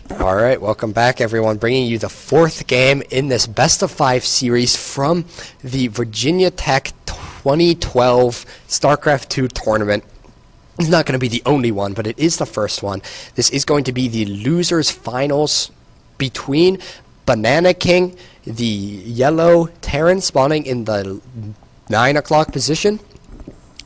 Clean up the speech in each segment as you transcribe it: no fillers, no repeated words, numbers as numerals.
Alright, welcome back everyone, bringing you the fourth game in this best of 5 series from the Virginia Tech 2012 StarCraft 2 tournament. It's not going to be the only one, but it is the first one. This is going to be the losers finals between BananaKing, the yellow Terran spawning in the 9 o'clock position,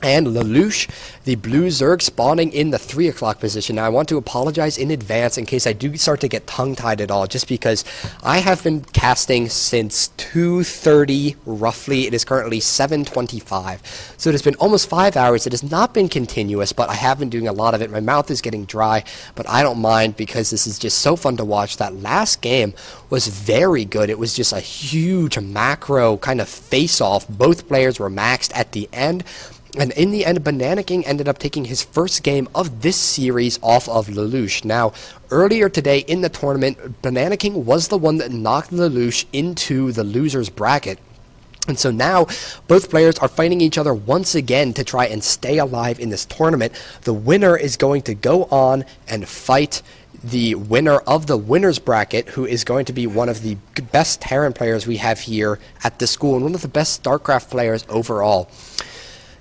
and Lelouch, the blue Zerg spawning in the 3 o'clock position. Now, I want to apologize in advance in case I do start to get tongue-tied at all, just because I have been casting since 2:30, roughly. It is currently 7:25. So it has been almost 5 hours. It has not been continuous, but I have been doing a lot of it. My mouth is getting dry, but I don't mind because this is just so fun to watch. That last game was very good. It was just a huge macro kind of face-off. Both players were maxed at the end. And in the end, BananaKing ended up taking his first game of this series off of Lelouch. Now, earlier today in the tournament, BananaKing was the one that knocked Lelouch into the loser's bracket. And so now, both players are fighting each other once again to try and stay alive in this tournament. The winner is going to go on and fight the winner of the winner's bracket, who is going to be one of the best Terran players we have here at the school, and one of the best StarCraft players overall.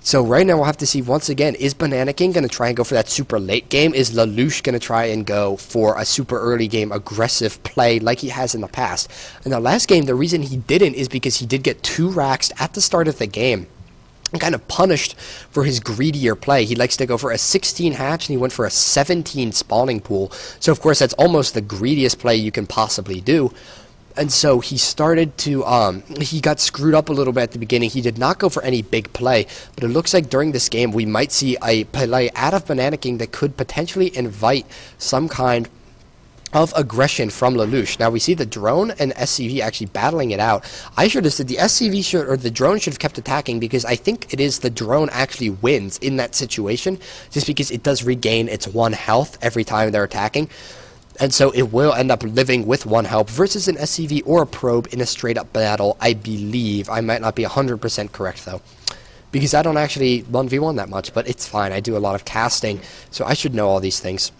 So right now we'll have to see once again, is BananaKing going to try and go for that super late game? Is Lelouch going to try and go for a super early game aggressive play like he has in the past? In the last game, the reason he didn't is because he did get 2 racks at the start of the game. And kind of punished for his greedier play. He likes to go for a 16 hatch, and he went for a 17 spawning pool. So of course that's almost the greediest play you can possibly do. And so he started to, he got screwed up a little bit at the beginning. He did not go for any big play, but it looks like during this game we might see a play out of BananaKing that could potentially invite some kind of aggression from Lelouch. Now we see the drone and SCV actually battling it out. I should have said the SCV should, or the drone should have kept attacking, because I think it is the drone actually wins in that situation, just because it does regain its 1 health every time they're attacking. And so it will end up living with 1 health versus an SCV or a probe in a straight-up battle, I believe. I might not be 100% correct, though, because I don't actually 1v1 that much, but it's fine. I do a lot of casting, so I should know all these things.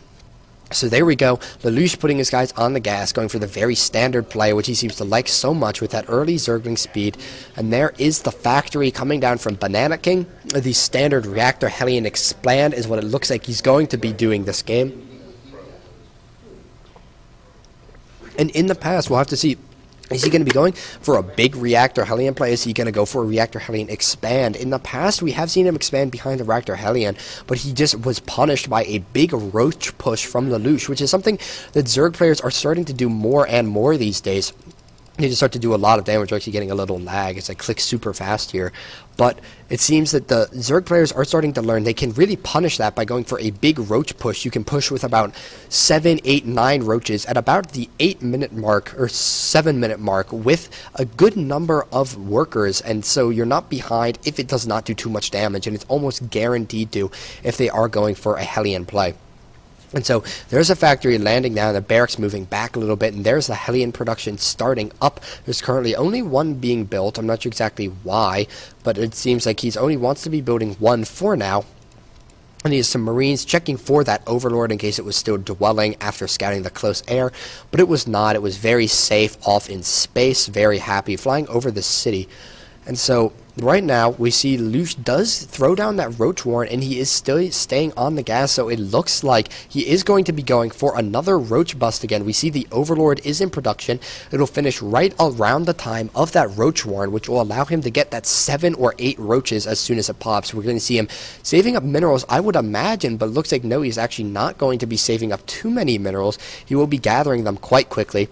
So there we go. Lelouch putting his guys on the gas, going for the very standard play, which he seems to like so much with that early Zergling speed. And there is the factory coming down from BananaKing. The standard Reactor Hellion Expand is what it looks like he's going to be doing this game. And in the past, we'll have to see, is he going to be going for a big Reactor Hellion play? Is he going to go for a Reactor Hellion Expand? In the past, we have seen him expand behind the Reactor Hellion, but he just was punished by a big Roach push from Lelouch, which is something that Zerg players are starting to do more and more these days. They just start to do a lot of damage. We're actually getting a little lag as I click super fast here. But it seems that the Zerg players are starting to learn they can really punish that by going for a big Roach push. You can push with about 7, 8, 9 Roaches at about the 8-minute mark or 7-minute mark with a good number of workers. And so you're not behind if it does not do too much damage. And it's almost guaranteed to if they are going for a Hellion play. And so there's a factory landing down, the barracks moving back a little bit, and there's the Hellion production starting up. There's currently only 1 being built. I'm not sure exactly why, but it seems like he's only wants to be building 1 for now. And he has some Marines checking for that Overlord in case it was still dwelling after scouting the close air. But it was not. It was very safe off in space, very happy, flying over the city. And so right now we see Lelouch does throw down that Roach Warren, and he is still staying on the gas, so it looks like he is going to be going for another Roach bust again. We see the Overlord is in production. It'll finish right around the time of that Roach Warren, which will allow him to get that 7 or 8 Roaches as soon as it pops. We're going to see him saving up minerals, I would imagine, but it looks like no, he's actually not going to be saving up too many minerals. He will be gathering them quite quickly.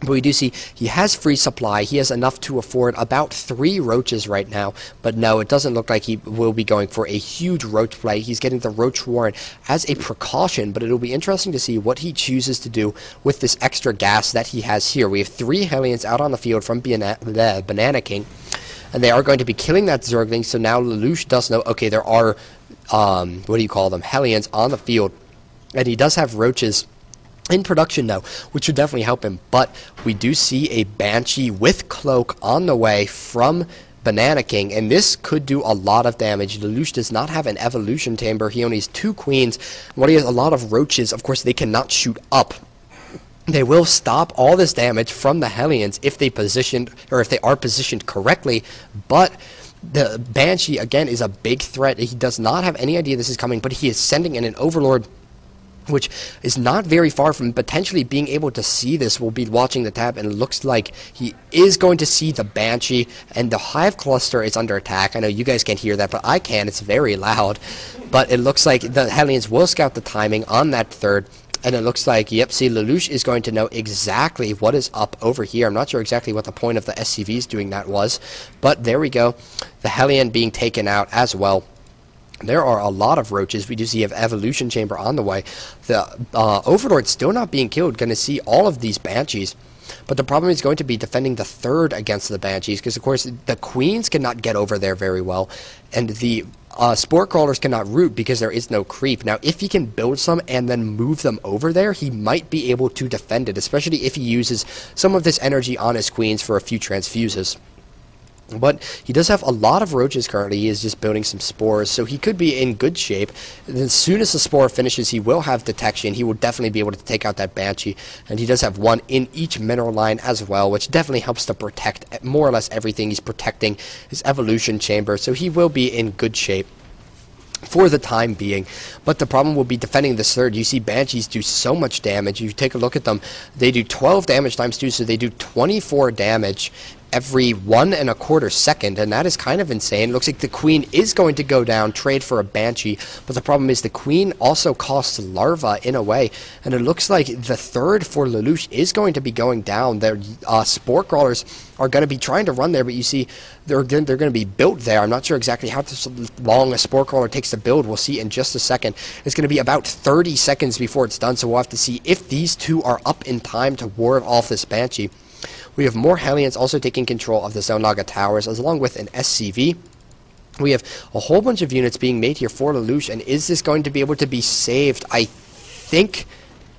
But we do see he has free supply. He has enough to afford about 3 Roaches right now. But no, it doesn't look like he will be going for a huge Roach play. He's getting the Roach Warren as a precaution, but it'll be interesting to see what he chooses to do with this extra gas that he has here. We have 3 Hellions out on the field from BananaKing, and they are going to be killing that Zergling. So now Lelouch does know, okay, there are, what do you call them, Hellions on the field, and he does have Roaches in production now, which should definitely help him. But we do see a Banshee with Cloak on the way from BananaKing, and this could do a lot of damage. Lelouch does not have an Evolution Chamber. He only has 2 Queens. While he has a lot of Roaches, of course, they cannot shoot up. they will stop all this damage from the Hellions if they are positioned correctly, but the Banshee, again, is a big threat. He does not have any idea this is coming, but he is sending in an Overlord, which is not very far from potentially being able to see this. We'll be watching the tab, and it looks like he is going to see the Banshee, and the Hive Cluster is under attack. I know you guys can't hear that, but I can. It's very loud. But it looks like the Hellions will scout the timing on that third. And it looks like, yep, see, Lelouch is going to know exactly what is up over here. I'm not sure exactly what the point of the SCVs doing that was. But there we go. The Hellion being taken out as well. There are a lot of roaches. We do see an Evolution Chamber on the way. The Overlord still not being killed. Going to see all of these Banshees. But the problem is going to be defending the third against the Banshees, because, of course, the Queens cannot get over there very well. And the Spore Crawlers cannot root because there is no creep. Now, if he can build some and then move them over there, he might be able to defend it, especially if he uses some of this energy on his Queens for a few transfuses. But he does have a lot of roaches currently. He is just building some spores, so he could be in good shape. And as soon as the spore finishes, he will have detection. He will definitely be able to take out that Banshee. And he does have one in each mineral line as well, which definitely helps to protect more or less everything. He's protecting his Evolution Chamber, so he will be in good shape for the time being. But the problem will be defending this third. You see Banshees do so much damage. You take a look at them, they do 12 damage times 2, so they do 24 damage every 1.25 seconds, and that is kind of insane. It looks like the Queen is going to go down, trade for a Banshee, but the problem is the Queen also costs Larva in a way, and it looks like the third for Lelouch is going to be going down. Their Spore Crawlers are going to be trying to run there, but you see they're going to be built there. I'm not sure exactly how long a Spore Crawler takes to build. We'll see in just a second. It's going to be about 30 seconds before it's done, so we'll have to see if these two are up in time to ward off this Banshee. We have more Hellions also taking control of the Zelnaga Towers, along with an SCV. We have a whole bunch of units being made here for Lelouch, and is this going to be able to be saved? I think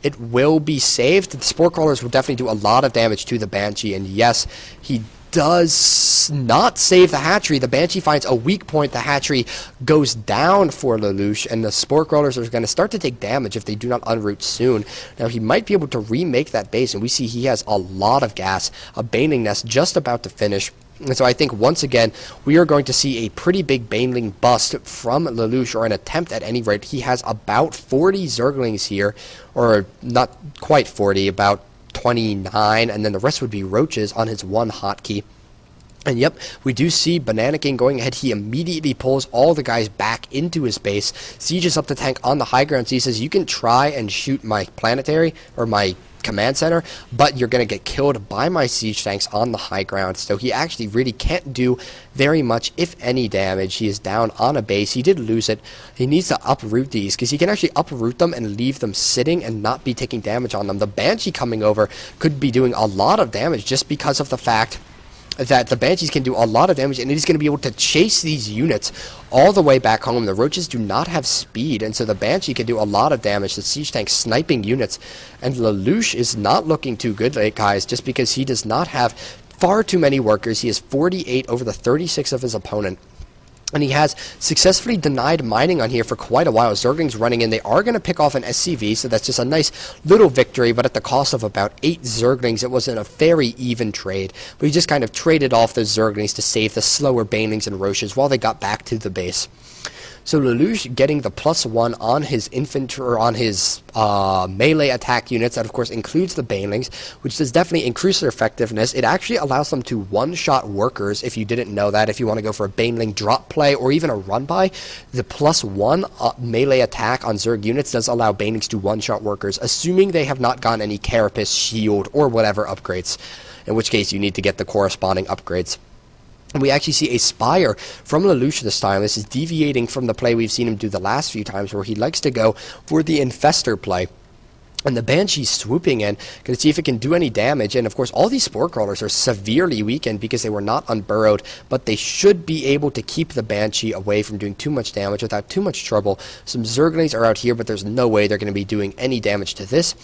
it will be saved. The Spore Crawlers will definitely do a lot of damage to the Banshee, and yes, he does not save the hatchery. The Banshee finds a weak point. The hatchery goes down for Lelouch, and the Spore Crawlers are going to start to take damage if they do not unroot soon. Now, he might be able to remake that base, and we see he has a lot of gas. A Baneling Nest just about to finish. And so I think, once again, we are going to see a pretty big Baneling bust from Lelouch, or an attempt at any rate. He has about 40 Zerglings here, or not quite 40, about 29, and then the rest would be roaches on his one hotkey. And yep, we do see BananaKing going ahead. He immediately pulls all the guys back into his base, sieges up the tank on the high ground. So he says, you can try and shoot my planetary, or my command center, but you're going to get killed by my siege tanks on the high ground. So he actually really can't do very much, if any, damage. He is down on a base. He did lose it. He needs to uproot these, because he can actually uproot them and leave them sitting and not be taking damage on them. The Banshee coming over could be doing a lot of damage just because of the fact that the Banshees can do a lot of damage, and he's going to be able to chase these units all the way back home. The roaches do not have speed, and so the Banshee can do a lot of damage. The siege tank sniping units, and Lelouch is not looking too good, guys, just because he does not have far too many workers. He has 48 over the 36 of his opponent. And he has successfully denied mining on here for quite a while. Zerglings running in. They are going to pick off an SCV, so that's just a nice little victory, but at the cost of about 8 Zerglings. It wasn't a very even trade, but he just kind of traded off those Zerglings to save the slower Banelings and Roaches while they got back to the base. So Lelouch getting the +1 on his infantry, or on his melee attack units. That, of course, includes the Banelings, which does definitely increase their effectiveness. It actually allows them to one-shot workers, if you didn't know that. If you want to go for a Baneling drop play or even a run-by, the +1 melee attack on Zerg units does allow Banelings to one-shot workers, assuming they have not gotten any Carapace, Shield, or whatever upgrades, in which case you need to get the corresponding upgrades. And we actually see a Spire from Lelouch this time. This is deviating from the play we've seen him do the last few times, where he likes to go for the Infestor play. And the Banshee's swooping in, going to see if it can do any damage. And, of course, all these Spore Crawlers are severely weakened because they were not unburrowed, but they should be able to keep the Banshee away from doing too much damage without too much trouble. Some Zerglings are out here, but there's no way they're going to be doing any damage to this.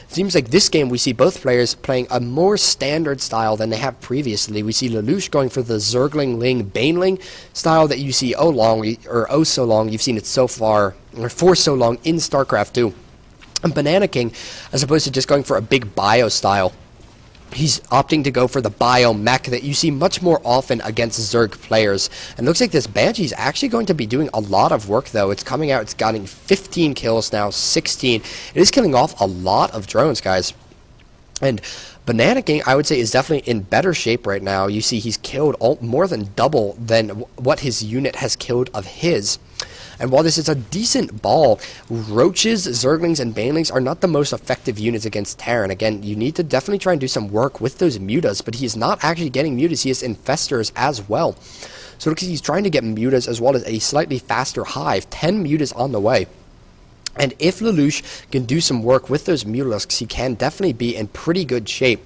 Seems like this game we see both players playing a more standard style than they have previously. We see Lelouch going for the Zergling-Ling Baneling style that you see so long. You've seen it so far, or for so long in StarCraft 2. And BananaKing, as opposed to just going for a big bio style, he's opting to go for the bio mech that you see much more often against Zerg players. And it looks like this Banshee is actually going to be doing a lot of work, though. It's coming out, it's gotten 15 kills now, 16. It is killing off a lot of drones, guys. And BananaKing, I would say, is definitely in better shape right now. You see he's killed more than double than what his unit has killed of his. And while this is a decent ball, Roaches, Zerglings, and Banelings are not the most effective units against Terran. Again, you need to definitely try and do some work with those Mutas, but he is not actually getting Mutas. He has Infestors as well. So it looks like he's trying to get Mutas as well as a slightly faster Hive. 10 Mutas on the way. And if Lelouch can do some work with those Mutalisks, he can definitely be in pretty good shape.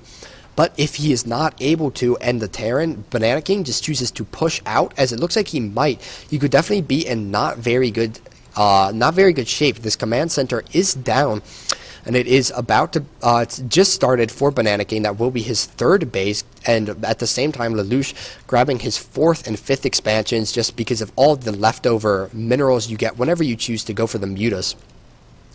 But if he is not able to end the Terran, BananaKing just chooses to push out, as it looks like he might. He could definitely be in not very good shape. This command center is down, and it is about to. It's just started for BananaKing. That will be his third base, and at the same time, Lelouch grabbing his 4th and 5th expansions, just because of all the leftover minerals you get whenever you choose to go for the Mutas.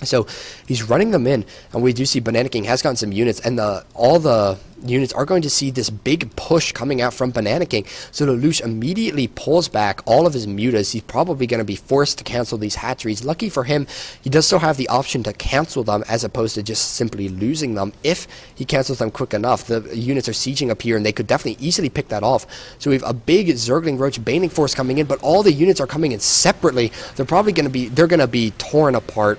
So he's running them in, and we do see BananaKing has gotten some units, and all the units are going to see this big push coming out from BananaKing. So Lelouch immediately pulls back all of his Mutas. He's probably going to be forced to cancel these hatcheries. Lucky for him, he does still have the option to cancel them as opposed to just simply losing them. If he cancels them quick enough, the units are sieging up here, and they could definitely easily pick that off. So we have a big Zergling Roach Baning force coming in, but all the units are coming in separately. They're going to be torn apart.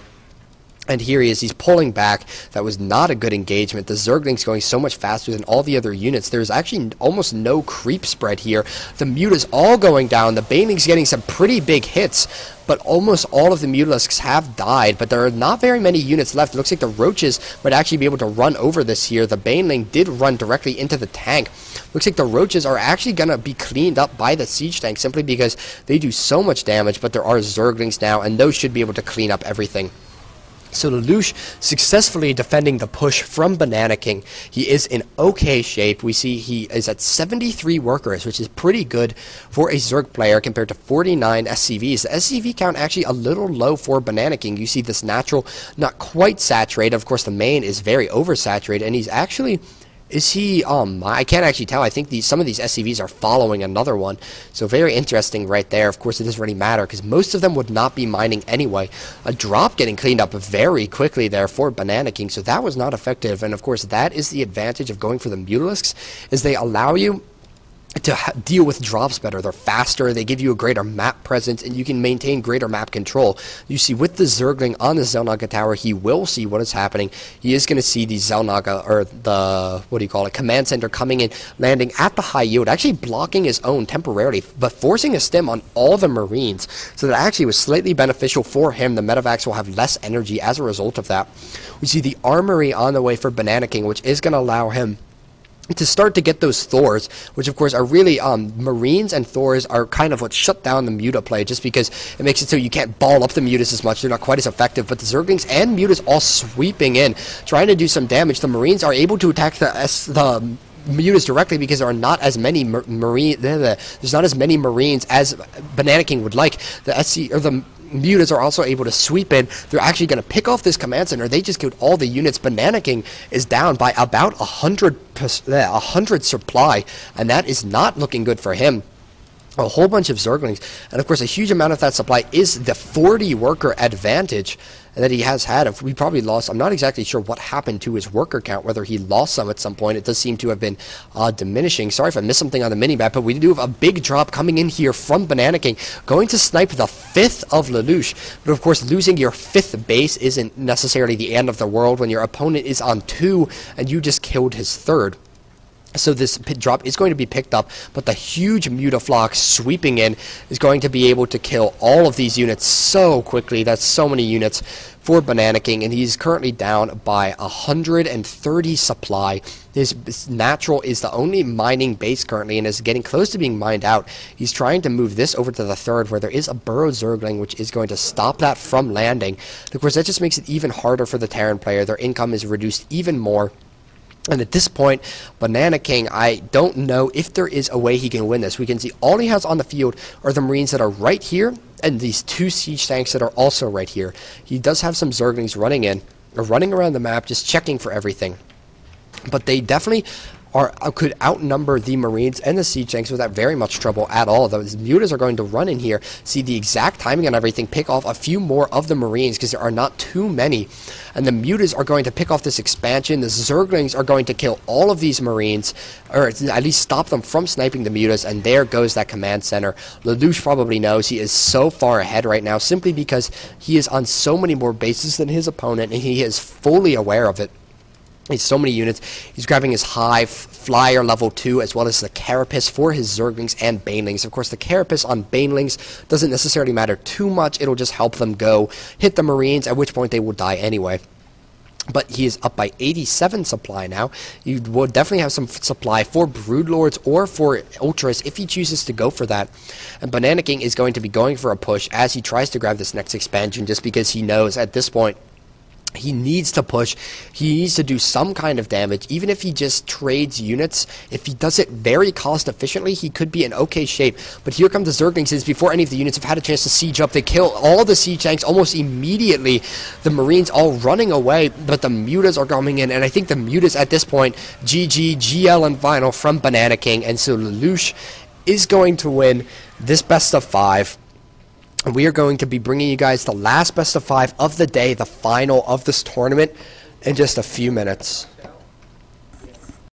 And here he is, he's pulling back. That was not a good engagement. The Zergling's going so much faster than all the other units. There's actually almost no creep spread here. The Muta's all going down. The Baneling's getting some pretty big hits, but almost all of the Mutalisks have died. But there are not very many units left. It looks like the Roaches might actually be able to run over this here. The Baneling did run directly into the tank. Looks like the Roaches are actually going to be cleaned up by the Siege Tank simply because they do so much damage, but there are Zerglings now, and those should be able to clean up everything. So Lelouch successfully defending the push from BananaKing. He is in okay shape. We see he is at 73 workers, which is pretty good for a Zerg player compared to 49 SCVs. The SCV count actually a little low for BananaKing. You see this natural, not quite saturated. Of course, the main is very oversaturated, and he's actually... Is he, I can't actually tell. I think some of these SCVs are following another one. So very interesting right there. Of course, it doesn't really matter because most of them would not be mining anyway. A drop getting cleaned up very quickly there for BananaKing. So that was not effective. And of course, that is the advantage of going for the Mutalisks, is they allow you to deal with drops better. They're faster, they give you a greater map presence, and you can maintain greater map control. You see, with the Zergling on the Xel'Naga tower, he will see what is happening. He is going to see the Xel'Naga, or the, command center coming in, landing at the high yield, actually blocking his own temporarily, but forcing a stim on all the Marines. So that actually was slightly beneficial for him. The Medivacs will have less energy as a result of that. We see the Armory on the way for BananaKing, which is going to allow him to start to get those Thors, which of course are really, Marines and Thors are kind of what shut down the Muta play, just because it makes it so you can't ball up the Mutas as much. They're not quite as effective, but the Zerglings and Mutas all sweeping in, trying to do some damage. The Marines are able to attack the Mutas directly because there are not as many there's not as many Marines as BananaKing would like. The SC, or the Mutas are also able to sweep in. They're actually going to pick off this command center. They just killed all the units. BananaKing is down by about 100 supply, and that is not looking good for him. A whole bunch of Zerglings, and of course a huge amount of that supply is the 40 worker advantage that he has had. We probably lost, I'm not exactly sure what happened to his worker count, whether he lost some at some point. It does seem to have been diminishing. Sorry if I missed something on the mini-map, but we do have a big drop coming in here from BananaKing, going to snipe the 5th of Lelouch. But of course, losing your 5th base isn't necessarily the end of the world when your opponent is on 2 and you just killed his 3rd. So this drop is going to be picked up, but the huge Mutaflock sweeping in is going to be able to kill all of these units so quickly. That's so many units for BananaKing, and he's currently down by 130 supply. His natural is the only mining base currently and is getting close to being mined out. He's trying to move this over to the 3rd, where there is a Burrow Zergling, which is going to stop that from landing. Of course, that just makes it even harder for the Terran player. Their income is reduced even more. And at this point, BananaKing, I don't know if there is a way he can win this. We can see all he has on the field are the Marines that are right here, and these 2 siege tanks that are also right here. He does have some Zerglings running in. are running around the map just checking for everything. But they definitely could outnumber the Marines and the siege tanks without very much trouble at all. Those mutas are going to run in here, see the exact timing on everything, pick off a few more of the Marines because there are not too many. And the mutas are going to pick off this expansion. The Zerglings are going to kill all of these Marines, or at least stop them from sniping the mutas, and there goes that command center. Lelouch probably knows he is so far ahead right now simply because he is on so many more bases than his opponent, and he is fully aware of it. He's so many units. He's grabbing his Hive Flyer level 2 as well as the Carapace for his Zerglings and Banelings. Of course, the Carapace on Banelings doesn't necessarily matter too much. It'll just help them go hit the Marines, at which point they will die anyway. But he is up by 87 supply now. You will definitely have some supply for Broodlords or for Ultras if he chooses to go for that. And BananaKing is going to be going for a push as he tries to grab this next expansion, just because he knows at this point he needs to push. He needs to do some kind of damage. Even if he just trades units, if he does it very cost efficiently, he could be in okay shape. But here come the Zerglings. Before any of the units have had a chance to siege up, they kill all the siege tanks almost immediately. The Marines all running away, but the mutas are coming in, and I think the mutas at this point, GG, GL, and final from BananaKing, and so Lelouch is going to win this best of 5. And we are going to be bringing you guys the last best of 5 of the day, the final of this tournament, in just a few minutes.